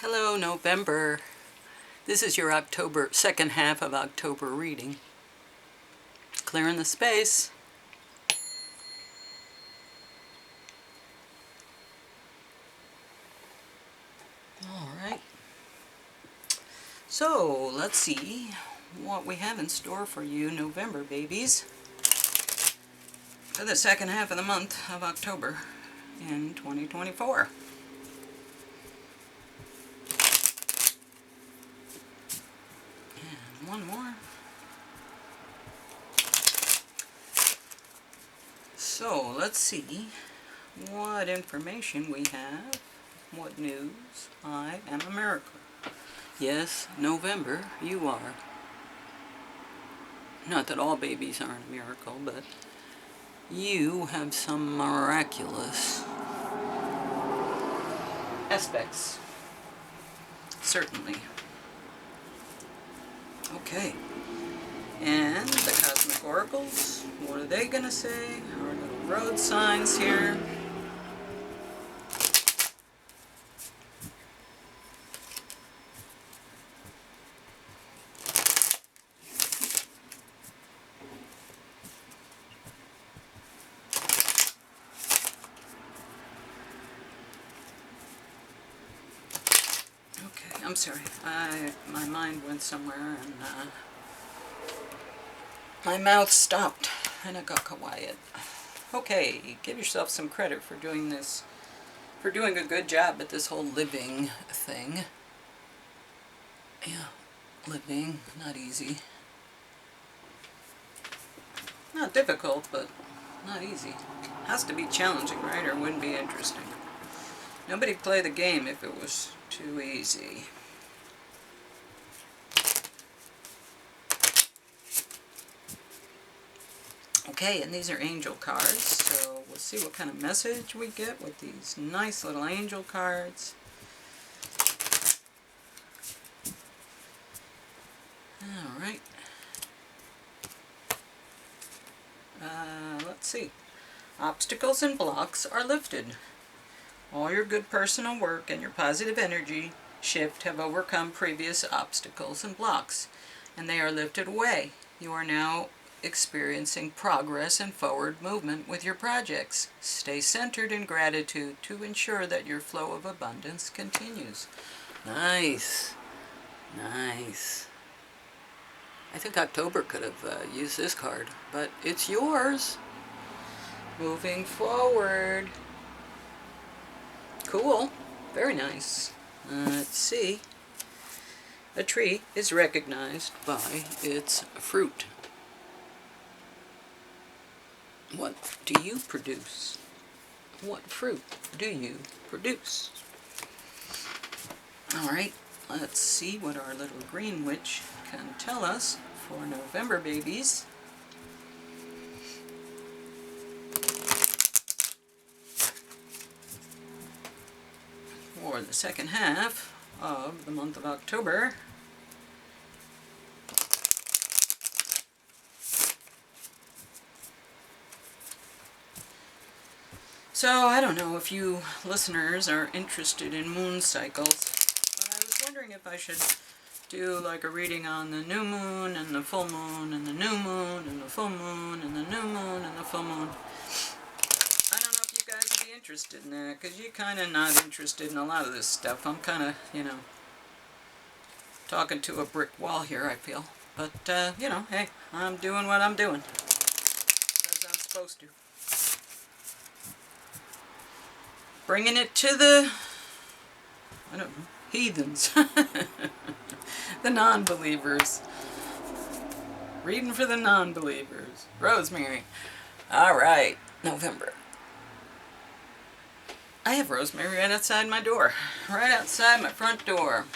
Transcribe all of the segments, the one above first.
Hello, November. This is your second half of October reading. Clearing the space. All right. So, let's see what we have in store for you, November babies, for the second half of the month of October in 2024. And one more. So, let's see what information we have. What news? I am a miracle. Yes, November, you are. Not that all babies aren't a miracle, but you have some miraculous aspects. Certainly. Okay. And the Cosmic Oracles, what are they going to say? Our little road signs here. Okay, I'm sorry. My mind went somewhere and my mouth stopped and it got quiet. Okay, give yourself some credit for doing this, for doing a good job at this whole living thing. Yeah, living, not easy. Not difficult, but not easy. Has to be challenging, right? Or it wouldn't be interesting. Nobody'd play the game if it was too easy. Okay, and these are angel cards, so we'll see what kind of message we get with these nice little angel cards. Alright. Let's see. Obstacles and blocks are lifted. All your good personal work and your positive energy shift have overcome previous obstacles and blocks, and they are lifted away. You are now experiencing progress and forward movement with your projects. Stay centered in gratitude to ensure that your flow of abundance continues. Nice. Nice. I think October could have used this card, but it's yours. Moving forward. Cool. Very nice. Let's see. A tree is recognized by its fruit. What do you produce? What fruit do you produce? Alright, let's see what our little green witch can tell us for November babies. For the second half of the month of October. So, I don't know if you listeners are interested in moon cycles, but I was wondering if I should do like a reading on the new moon and the full moon and the new moon and the full moon and the new moon and the full moon. I don't know if you guys would be interested in that, because you're kind of not interested in a lot of this stuff. I'm kind of, talking to a brick wall here, I feel. But, hey, I'm doing what I'm doing, because I'm supposed to. Bringing it to the, I don't know, heathens. The non-believers. Reading for the non-believers. Rosemary. Alright, November. I have rosemary right outside my door. Right outside my front door.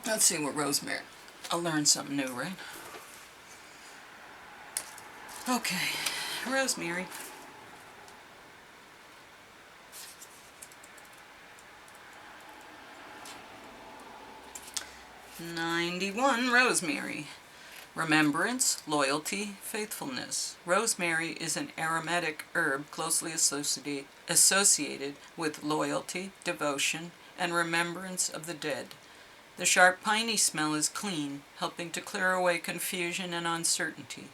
Let's see what rosemary. I'll learn something new, right? Okay, rosemary. '91 rosemary. Remembrance, loyalty, faithfulness. Rosemary is an aromatic herb closely associated with loyalty, devotion, and remembrance of the dead. The sharp piney smell is clean, helping to clear away confusion and uncertainty.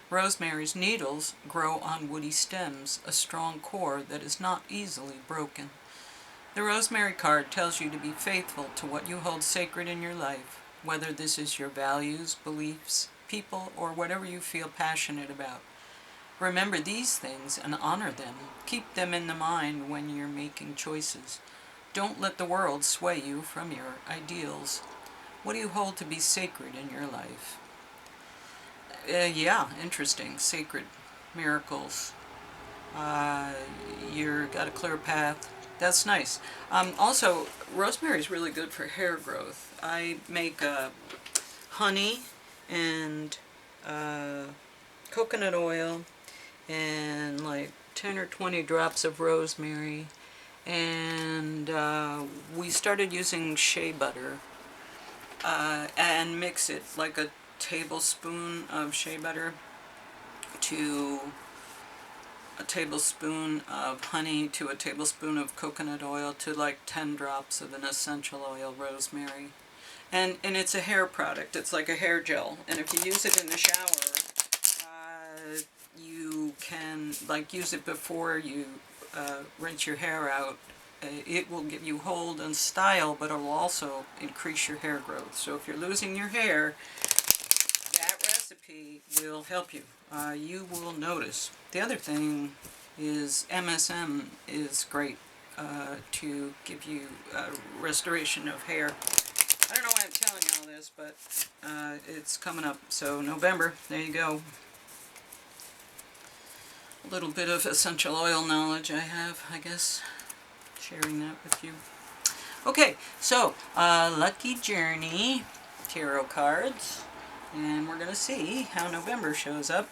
Rosemary's needles grow on woody stems, a strong core that is not easily broken. The Rosemary card tells you to be faithful to what you hold sacred in your life, whether this is your values, beliefs, people, or whatever you feel passionate about. Remember these things and honor them. Keep them in the mind when you're making choices. Don't let the world sway you from your ideals. What do you hold to be sacred in your life? Yeah, interesting. Sacred miracles. You've got a clear path. That's nice. Also, rosemary is really good for hair growth. I make honey and coconut oil and like 10 or 20 drops of rosemary, and we started using shea butter and mix it like a tablespoon of shea butter to a tablespoon of honey to a tablespoon of coconut oil to like 10 drops of an essential oil, rosemary. And it's a hair product. It's like a hair gel. And if you use it in the shower, you can like use it before you rinse your hair out. It will give you hold and style, but it will also increase your hair growth. So if you're losing your hair, that recipe will help you. You will notice. The other thing is MSM is great to give you restoration of hair. I don't know why I'm telling you all this, but it's coming up. So November, there you go. A little bit of essential oil knowledge I have, I guess, sharing that with you. Okay, so Lucky Journey tarot cards, and we're going to see how November shows up.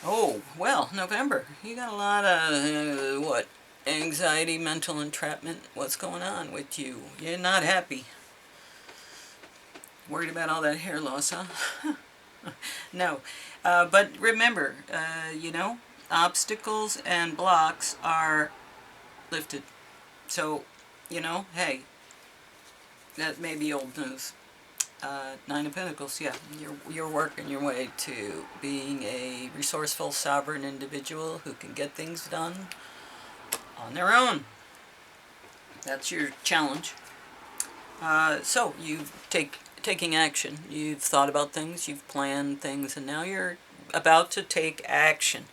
Oh, well, November, you got a lot of, what, anxiety, mental entrapment. What's going on with you? You're not happy. Worried about all that hair loss, huh? No, but remember, you know, obstacles and blocks are lifted. So, you know, hey, that may be old news. Nine of Pentacles, yeah, you're working your way to being a resourceful, sovereign individual who can get things done on their own. That's your challenge. So you taking action. You've thought about things, you've planned things, and now you're about to take action.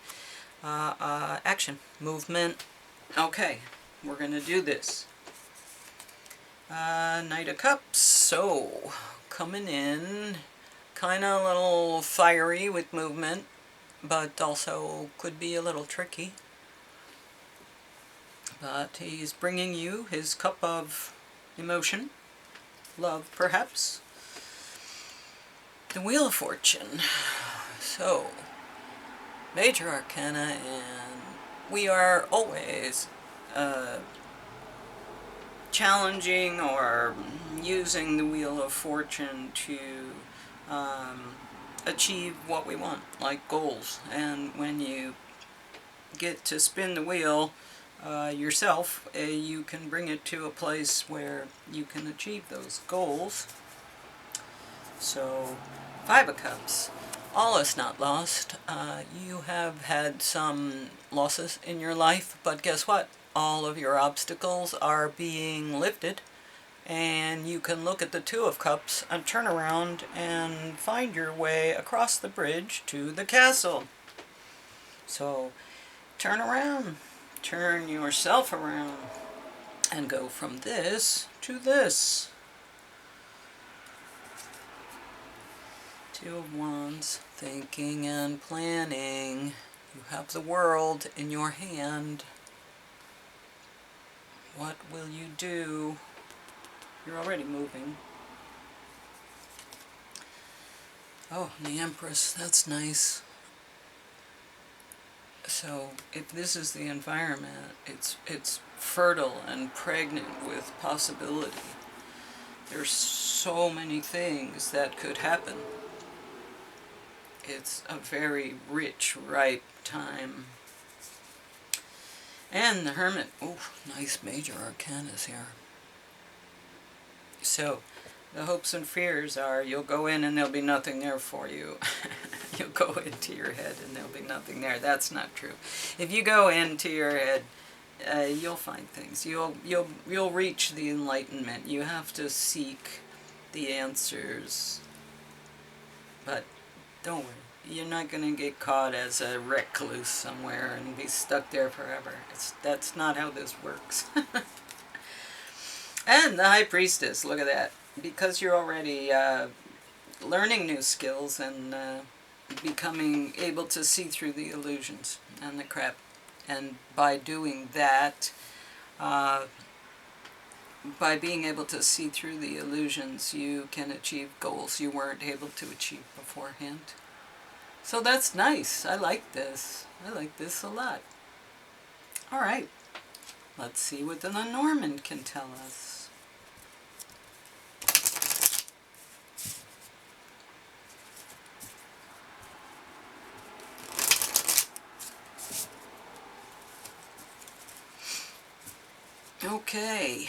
Action, movement. Okay, we're going to do this. Knight of Cups. So, coming in, kind of a little fiery with movement, but also could be a little tricky. But he's bringing you his cup of emotion, love perhaps. The Wheel of Fortune. So, Major Arcana, and we are always challenging or using the Wheel of Fortune to achieve what we want, like goals. And when you get to spin the wheel yourself, you can bring it to a place where you can achieve those goals. So, Five of Cups. All is not lost. You have had some losses in your life, but guess what? All of your obstacles are being lifted, and you can look at the Two of Cups and turn around and find your way across the bridge to the castle. So, turn around. Turn yourself around and go from this to this. Two of Wands, thinking and planning. You have the world in your hand. What will you do? You're already moving. Oh, the Empress, that's nice. So, if this is the environment, it's fertile and pregnant with possibility. There's so many things that could happen. It's a very rich, ripe time. And the Hermit, oh, nice major arcanas here. So, the hopes and fears are you'll go in and there'll be nothing there for you. You'll go into your head and there'll be nothing there. That's not true. If you go into your head, you'll find things. You'll reach the enlightenment. You have to seek the answers. But don't worry. You're not going to get caught as a recluse somewhere and be stuck there forever. That's not how this works. And the High Priestess, look at that. Because you're already learning new skills and becoming able to see through the illusions and the crap. And by doing that, by being able to see through the illusions, you can achieve goals you weren't able to achieve beforehand. So that's nice. I like this. I like this a lot. All right. Let's see what the Lenormand can tell us. Okay.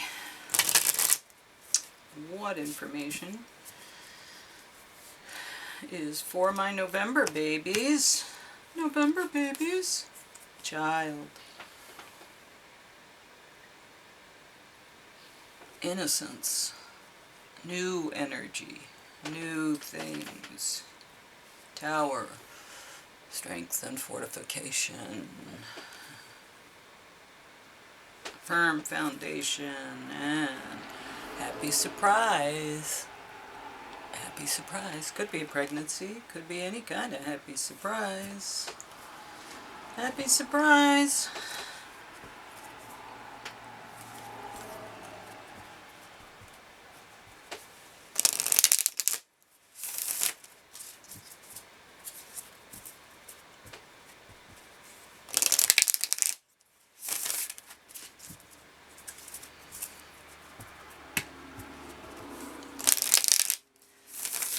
What information is for my November babies? November babies? Child. Innocence. New energy. New things. Tower. Strength and fortification. Firm foundation. And happy surprise. Happy surprise. Could be a pregnancy. Could be any kind of happy surprise. Happy surprise.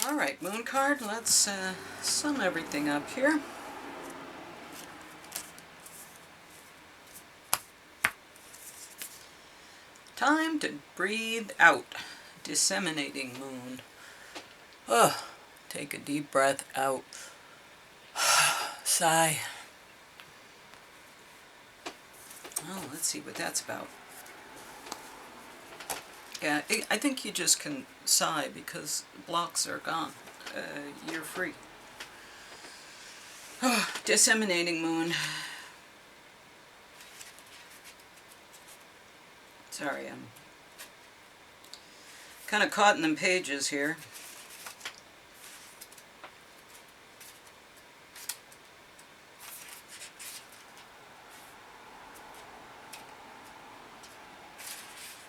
Alright, Moon card, let's sum everything up here. Time to breathe out. Disseminating Moon. Take a deep breath out. Sigh. Oh, let's see what that's about. Yeah, I think you just can sigh because blocks are gone. You're free. Disseminating Moon. Sorry, I'm kind of caught in the pages here.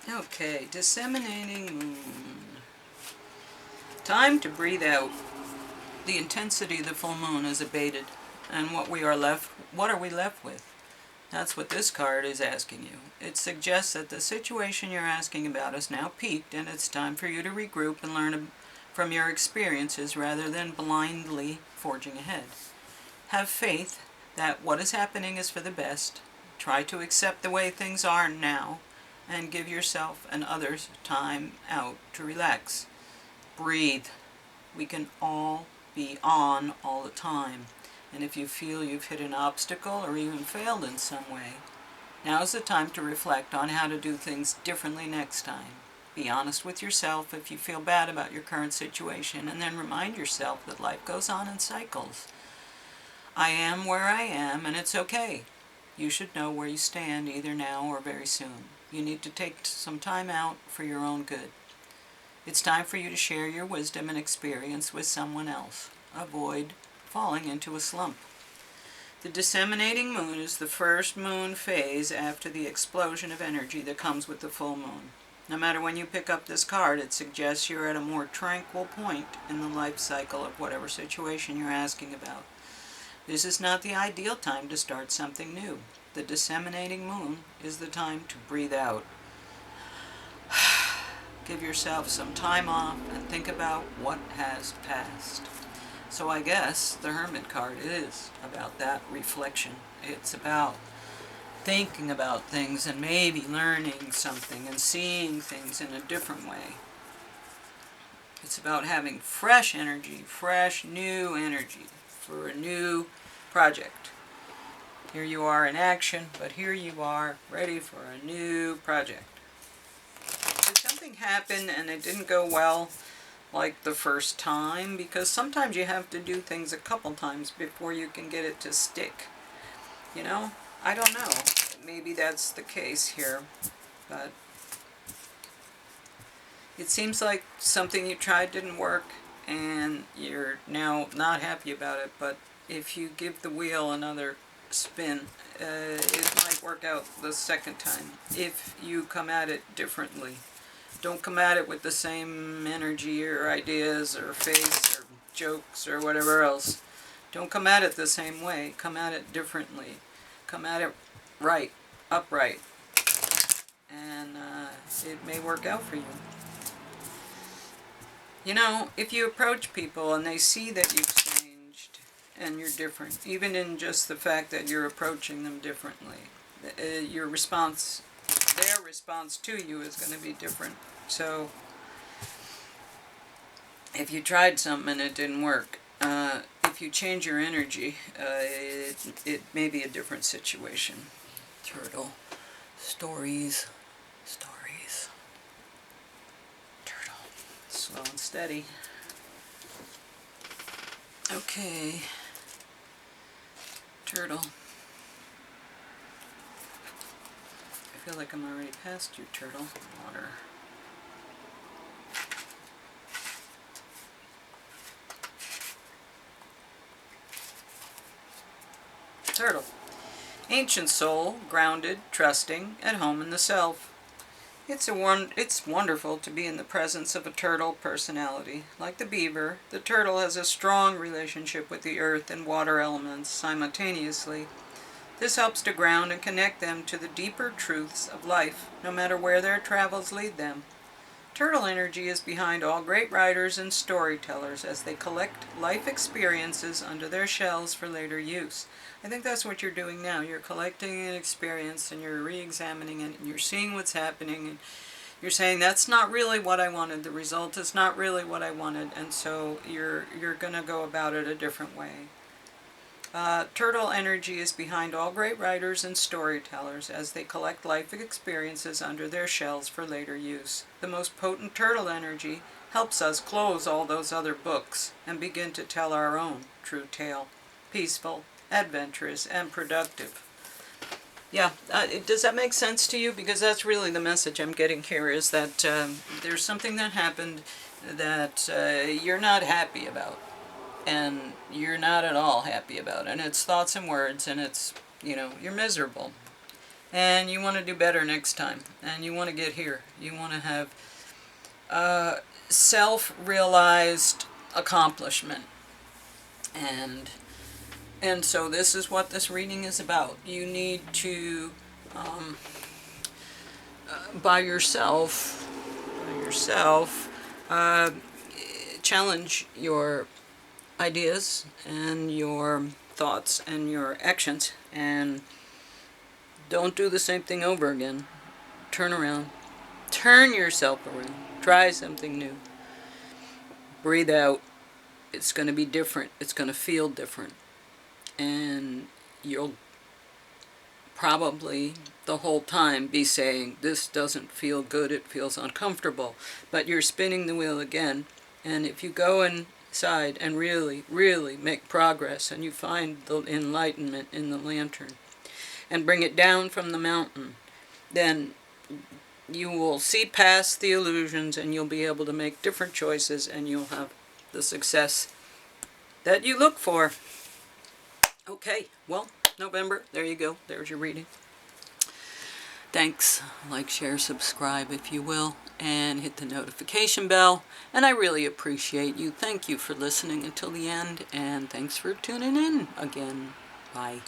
Okay, disseminating Moon. Time to breathe out. The intensity of the full moon is abated, and what are we left with? That's what this card is asking you. It suggests that the situation you're asking about is now peaked, and it's time for you to regroup and learn from your experiences rather than blindly forging ahead. Have faith that what is happening is for the best. Try to accept the way things are now, and give yourself and others time out to relax. Breathe. We can all be on all the time. And if you feel you've hit an obstacle or even failed in some way, now's the time to reflect on how to do things differently next time. Be honest with yourself if you feel bad about your current situation, and then remind yourself that life goes on in cycles. I am where I am, and it's okay. You should know where you stand either now or very soon. You need to take some time out for your own good. It's time for you to share your wisdom and experience with someone else. Avoid falling into a slump. The disseminating moon is the first moon phase after the explosion of energy that comes with the full moon. No matter when you pick up this card, it suggests you're at a more tranquil point in the life cycle of whatever situation you're asking about. This is not the ideal time to start something new. The disseminating moon is the time to breathe out. Give yourself some time off and think about what has passed. So I guess the Hermit card is about that reflection. It's about thinking about things and maybe learning something and seeing things in a different way. It's about having fresh energy, fresh new energy for a new project. Here you are in action, but here you are ready for a new project. Did something happen and it didn't go well like the first time? Because sometimes you have to do things a couple times before you can get it to stick. You know? I don't know. Maybe that's the case here, but it seems like something you tried didn't work and you're now not happy about it, but if you give the wheel another spin, it might work out the second time if you come at it differently. Don't come at it with the same energy or ideas or face or jokes or whatever else. Don't come at it the same way. Come at it differently. Come at it right, upright, and it may work out for you. You know, if you approach people and they see that you've changed and you're different, even in just the fact that you're approaching them differently, your response, their response to you is going to be different. So, if you tried something and it didn't work, if you change your energy, it may be a different situation. Turtle. Stories. Turtle. Slow and steady. Okay. Turtle. I feel like I'm already past you, turtle. Water. Turtle. Ancient soul, grounded, trusting, at home in the self. It's wonderful to be in the presence of a turtle personality. Like the beaver, the turtle has a strong relationship with the earth and water elements simultaneously. This helps to ground and connect them to the deeper truths of life, no matter where their travels lead them. Turtle energy is behind all great writers and storytellers as they collect life experiences under their shells for later use. I think that's what you're doing now. You're collecting an experience and you're re-examining it and you're seeing what's happening and you're saying that's not really what I wanted, the result is not really what I wanted, and so you're going to go about it a different way. Turtle energy is behind all great writers and storytellers as they collect life experiences under their shells for later use. The most potent turtle energy helps us close all those other books and begin to tell our own true tale. Peaceful, adventurous, and productive. Yeah, does that make sense to you? Because that's really the message I'm getting here, is that there's something that happened that you're not happy about. And you're not at all happy about it. And it's thoughts and words, and it's, you're miserable. And you want to do better next time. And you want to get here. You want to have self-realized accomplishment. And so this is what this reading is about. You need to, by yourself, challenge your ideas and your thoughts and your actions, and don't do the same thing over again. Turn around. Turn yourself around. Try something new. Breathe out. It's going to be different. It's going to feel different. And you'll probably the whole time be saying, this doesn't feel good, it feels uncomfortable. But you're spinning the wheel again. And if you go inside and really, really make progress, and you find the enlightenment in the lantern, and bring it down from the mountain, then you will see past the illusions, and you'll be able to make different choices, and you'll have the success that you look for. Okay, well, November, there you go. There's your reading. Thanks. Like, share, subscribe if you will, and hit the notification bell. And I really appreciate you. Thank you for listening until the end, and thanks for tuning in again. Bye.